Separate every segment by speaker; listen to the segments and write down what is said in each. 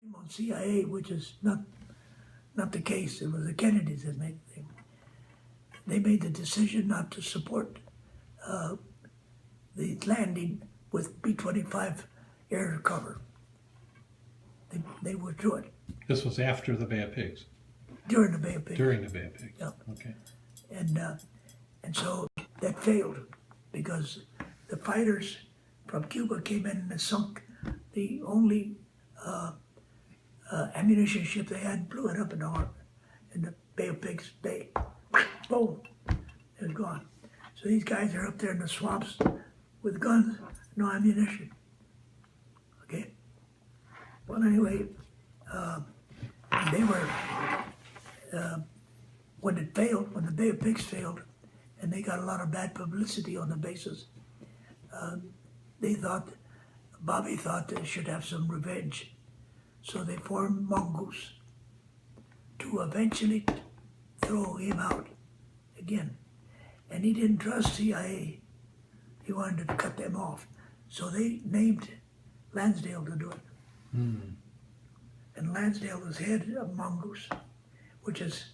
Speaker 1: On CIA, which is not the case. It was the Kennedys that they made the decision not to support the landing with B-25 air cover. They withdrew it
Speaker 2: This was after the Bay of Pigs.
Speaker 1: during the Bay of Pigs.
Speaker 2: During the Bay of Pigs.
Speaker 1: Yeah.
Speaker 2: Okay.
Speaker 1: And so that failed because the fighters from Cuba came in and sunk the only ammunition ship they had, blew it up in the Bay of Pigs Bay. Boom, it was gone. So these guys are up there in the swamps with guns, no ammunition. Okay. Well, anyway, they were when it failed, when the Bay of Pigs failed, and they got a lot of bad publicity on the basis. Bobby thought they should have some revenge. So they formed Mongoose to eventually throw him out again. And he didn't trust CIA. He wanted to cut them off. So they named Lansdale to do it. And Lansdale was head of Mongoose, which is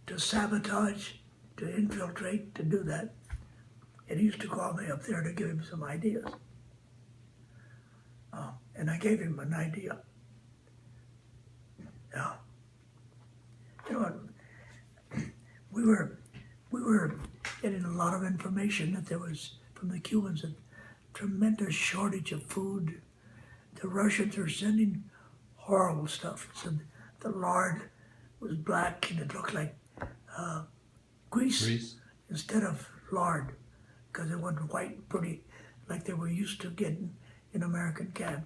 Speaker 1: to sabotage, to infiltrate, to do that. And he used to call me up there to give him some ideas. And I gave him an idea. Yeah. You know what? We were getting a lot of information that there was from the Cubans a tremendous shortage of food. The Russians are sending horrible stuff. So the lard was black and it looked like grease instead of lard because it wasn't white and pretty like they were used to getting in American cans.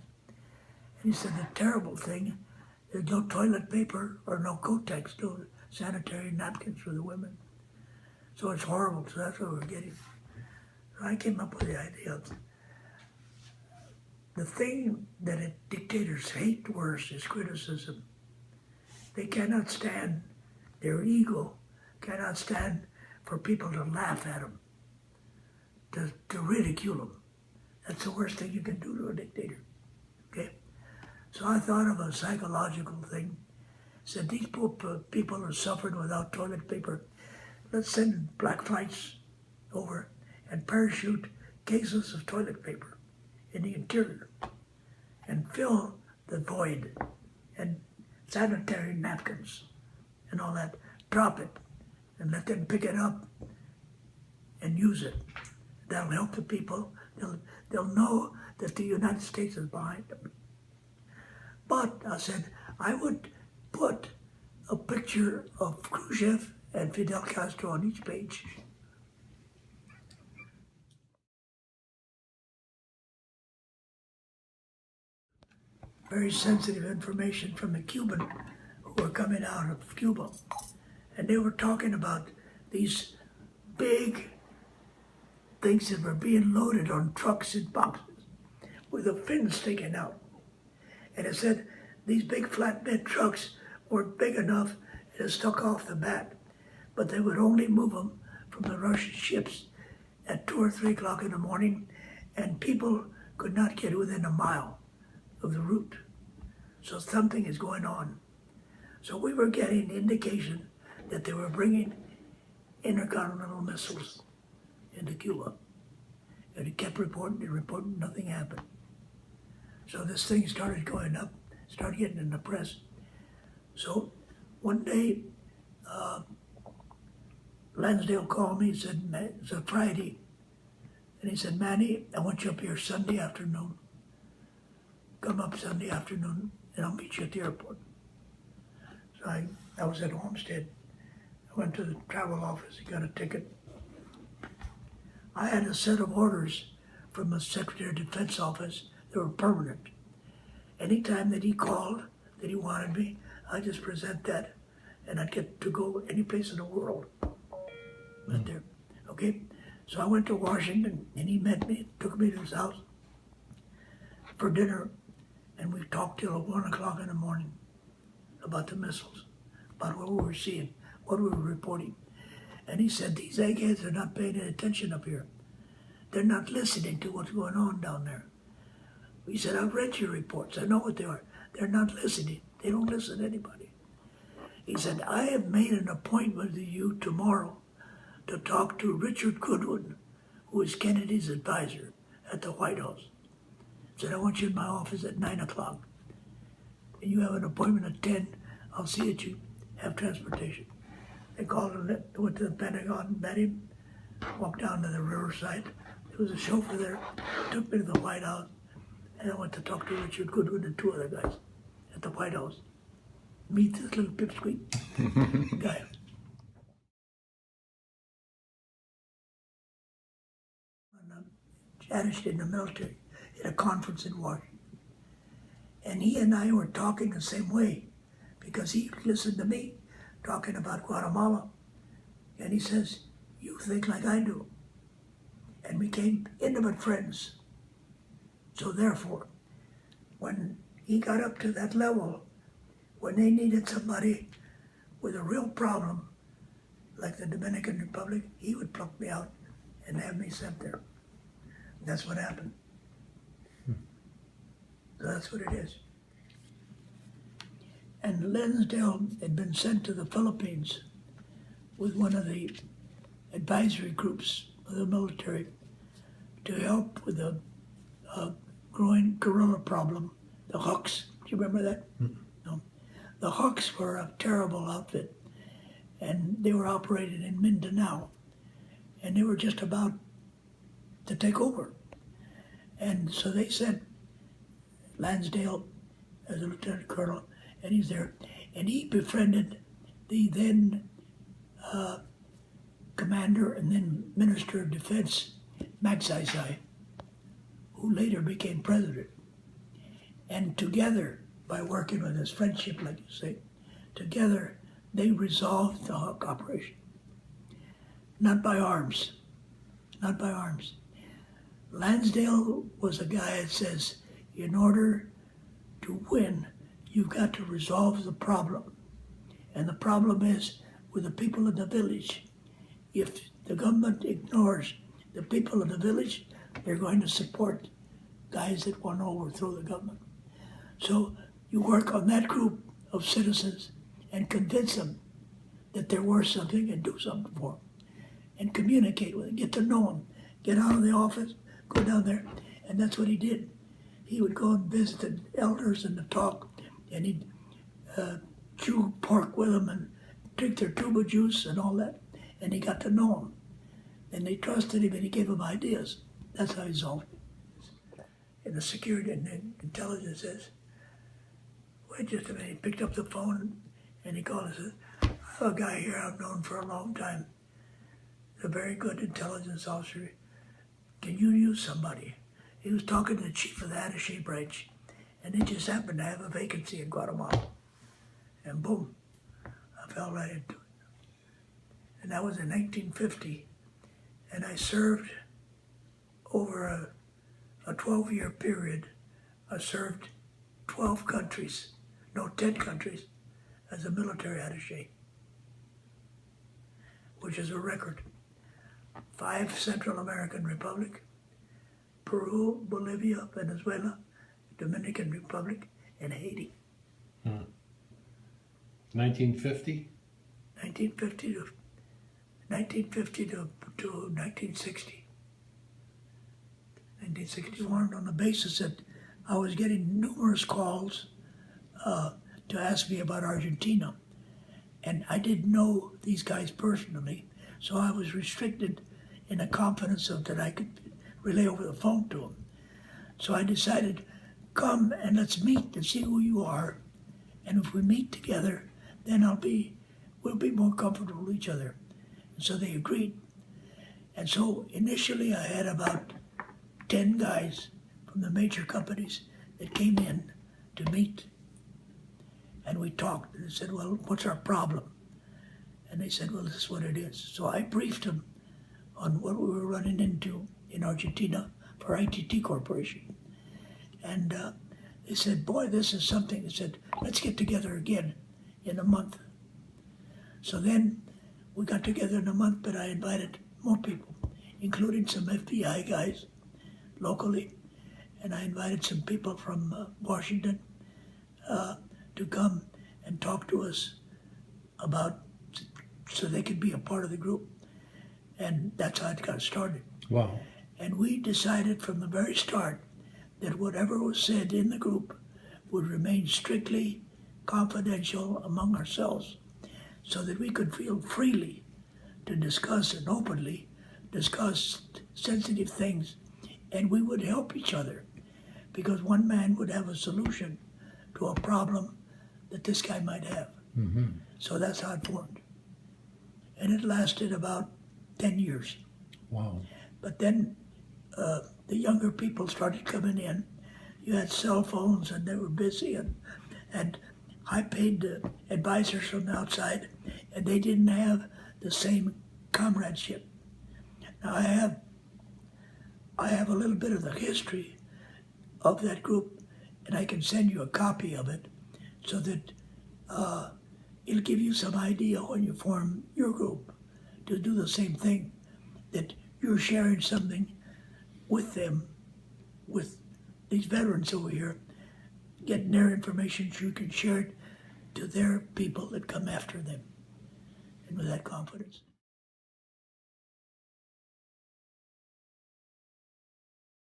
Speaker 1: And he said the terrible thing, there's no toilet paper or no Kotex, no sanitary napkins for the women. So it's horrible, so that's what we're getting. So I came up with the idea of the thing that dictators hate worst is criticism. They cannot stand, their ego cannot stand for people to laugh at them, to ridicule them. That's the worst thing you can do to a dictator, okay? So I thought of a psychological thing. Said these poor people are suffering without toilet paper. Let's send black flights over and parachute cases of toilet paper in the interior and fill the void and sanitary napkins and all that. Drop it and let them pick it up and use it. That'll help the people. They'll know that the United States is behind them. But I said, I would put a picture of Khrushchev and Fidel Castro on each page. Very sensitive information from the Cuban who were coming out of Cuba. And they were talking about these big things that were being loaded on trucks and boxes with the fins sticking out. And it said these big flatbed trucks weren't big enough and it stuck off the bat, but they would only move them from the Russian ships at 2 or 3 o'clock in the morning, and people could not get within a mile of the route. So something is going on. So we were getting indication that they were bringing intercontinental missiles into Cuba. And it kept reporting, nothing happened. So this thing started going up, started getting in the press. So one day, Lansdale called me, he said, it's a Friday, and he said, Manny, I want you up here Sunday afternoon. Come up Sunday afternoon, and I'll meet you at the airport. So I was at Homestead. I went to the travel office, he got a ticket. I had a set of orders from the Secretary of Defense office that were permanent. Anytime that he called, that he wanted me, I just present that, and I'd get to go any place in the world. Went there, okay? So I went to Washington, and he met me, took me to his house for dinner, and we talked till 1 o'clock in the morning about the missiles, about what we were seeing, what we were reporting. And he said, these eggheads are not paying any attention up here. They're not listening to what's going on down there. He said, I've read your reports. I know what they are. They're not listening. They don't listen to anybody. He said, I have made an appointment with you tomorrow to talk to Richard Goodwin, who is Kennedy's advisor at the White House. He said, I want you in my office at 9 o'clock. And you have an appointment at 10. I'll see that you have transportation. They called and went to the Pentagon, met him, walked down to the riverside. There was a chauffeur there, took me to the White House, and I went to talk to Richard Goodwin and two other guys at the White House. Meet this little pipsqueak guy. Attaché in the military at a conference in Washington. And he and I were talking the same way because he listened to me talking about Guatemala. And he says, you think like I do. And we became intimate friends. So therefore, when he got up to that level, when they needed somebody with a real problem, like the Dominican Republic, he would pluck me out and have me sent there. That's what happened. So that's what it is. And Lansdale had been sent to the Philippines with one of the advisory groups of the military to help with the growing guerrilla problem, the Hawks. Do you remember that? No. The Hawks were a terrible outfit, and they were operated in Mindanao, and they were just about to take over. And so they sent Lansdale as a lieutenant colonel, and he's there. And he befriended the then commander and then Minister of Defense, Magsaysay, who later became president. And together, by working with his friendship, like you say, together they resolved the Hawk operation. Not by arms, not by arms. Lansdale was a guy that says, in order to win, you've got to resolve the problem. And the problem is with the people in the village. If the government ignores the people in the village, they're going to support guys that want to overthrow the government. So you work on that group of citizens and convince them that they're worth something and do something for them. And communicate with them, get to know them, get out of the office, go down there. And that's what he did. He would go and visit the elders and talk, and he'd chew pork with them and drink their tuba juice and all that. And he got to know them. And they trusted him and he gave them ideas. That's how he solved it. And the security and the intelligence says, wait just a minute. He picked up the phone and he called and said, I have a guy here I've known for a long time. He's a very good intelligence officer. Can you use somebody? He was talking to the chief of the attaché branch, and they just happened to have a vacancy in Guatemala. And boom, I fell right into it. And that was in 1950. And I served over a 12-year period. I served 10 countries as a military attaché, which is a record. 5 Central American Republic, Peru, Bolivia, Venezuela, Dominican Republic, and Haiti.
Speaker 2: 1950?
Speaker 1: 1950 to 1960. 1961, on the basis that I was getting numerous calls to ask me about Argentina. And I didn't know these guys personally, so I was restricted in a confidence of that I could relay over the phone to them. So I decided, come and let's meet and see who you are. And if we meet together, then we'll be more comfortable with each other. And so they agreed. And so initially I had about 10 guys from the major companies that came in to meet. And we talked and they said, well, what's our problem? And they said, well, this is what it is. So I briefed them on what we were running into in Argentina for ITT Corporation. And they said, boy, this is something. They said, let's get together again in a month. So then we got together in a month, but I invited more people, including some FBI guys locally. and I invited some people from Washington to come and talk to us about, so they could be a part of the group. And that's how it got started.
Speaker 2: Wow.
Speaker 1: And we decided from the very start that whatever was said in the group would remain strictly confidential among ourselves, so that we could feel freely to discuss and openly discuss sensitive things, and we would help each other, because one man would have a solution to a problem that this guy might have.
Speaker 2: Mm-hmm.
Speaker 1: So that's how it formed. And it lasted about 10 years.
Speaker 2: Wow.
Speaker 1: But then the younger people started coming in. You had cell phones, and they were busy, and I paid advisors from the outside, and they didn't have the same comradeship. Now I have a little bit of the history of that group, and I can send you a copy of it, so that it'll give you some idea when you form your group to do the same thing, that you're sharing something with them, with these veterans over here, getting their information so you can share it to their people that come after them, and with that confidence.